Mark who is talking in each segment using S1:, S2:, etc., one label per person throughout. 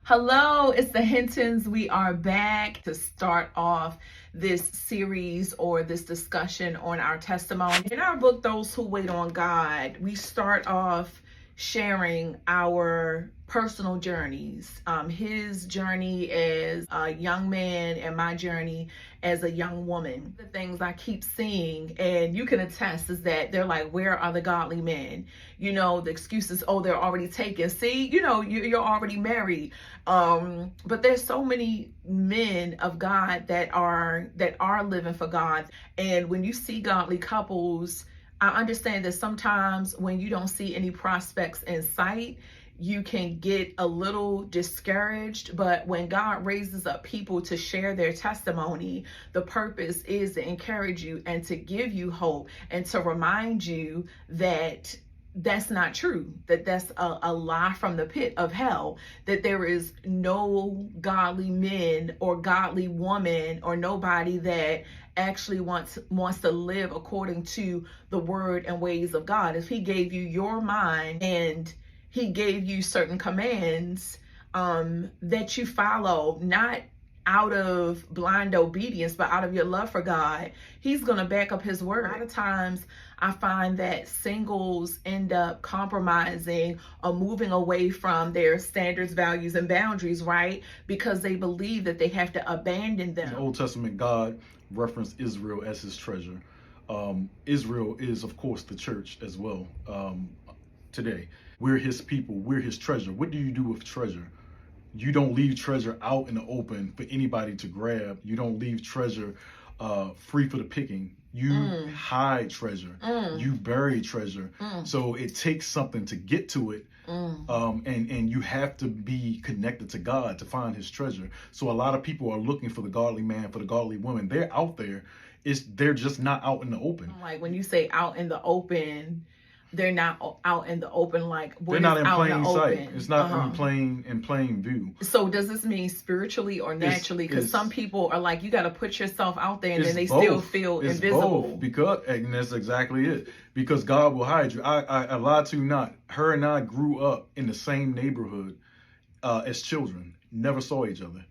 S1: Hello, it's the Hintons. We are back to start off this series or this discussion on our testimony. In our book, Those Who Wait on God, we start off sharing our personal journeys. His journey as a young man and my journey as a young woman. The things I keep seeing, and you can attest, is that they're like, where are the godly men? You know, the excuses, oh, they're already taken. See, you know, you're already married. But there's so many men of God that are living for God. And when you see godly couples, I understand that sometimes when you don't see any prospects in sight, you can get a little discouraged. But when God raises up people to share their testimony, the purpose is to encourage you and to give you hope and to remind you that that's not true, that that's a lie from the pit of hell, that there is no godly men or godly woman or nobody that actually wants to live according to the word and ways of God. If he gave you your mind and he gave you certain commands that you follow, not out of blind obedience, but out of your love for God, he's going to back up his word. A lot of times I find that singles end up compromising or moving away from their standards, values, and boundaries, right? Because they believe that they have to abandon them.
S2: In the Old Testament, God referenced Israel as his treasure. Israel is, of course, the church as well. Today, we're his people, we're his treasure. What do you do with treasure? You don't leave treasure out in the open for anybody to grab. You don't leave treasure free for the picking. You hide treasure. You bury treasure. So it takes something to get to it. And you have to be connected to God to find his treasure. So a lot of people are looking for the godly man, for the godly woman. They're out there. They're just not out in the open.
S1: Like when you say out in the open, they're not out in the open, like
S2: they're not in plain sight.
S1: Open?
S2: It's not in plain view.
S1: So does this mean spiritually or naturally? Because some people are like, you got to put yourself out there, and then they
S2: both.
S1: still feel
S2: it's
S1: invisible.
S2: Both. Because, and that's exactly it. Because God will hide you. I lied to you not. Her and I grew up in the same neighborhood as children. Never saw each other.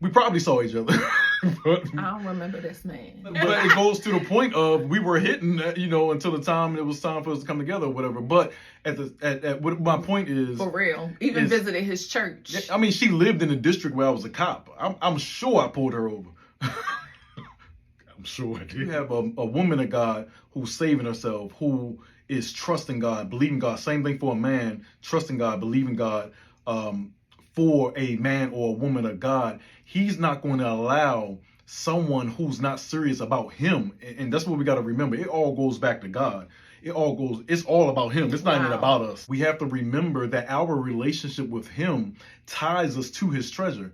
S2: We probably saw each other.
S1: But I don't remember this man.
S2: But it goes to the point of we were hitting, until the time it was time for us to come together or whatever. But what my point is,
S1: for real, even visited his church.
S2: I mean, she lived in the district where I was a cop. I'm sure I pulled her over. I'm sure I did. You have a woman of God who's saving herself, who is trusting God, believing God. Same thing for a man, trusting God, believing God. For a man or a woman of God, he's not going to allow someone who's not serious about him. And that's what we got to remember. It all goes back to God. It's all about him. It's not even about us. We have to remember that our relationship with him ties us to his treasure.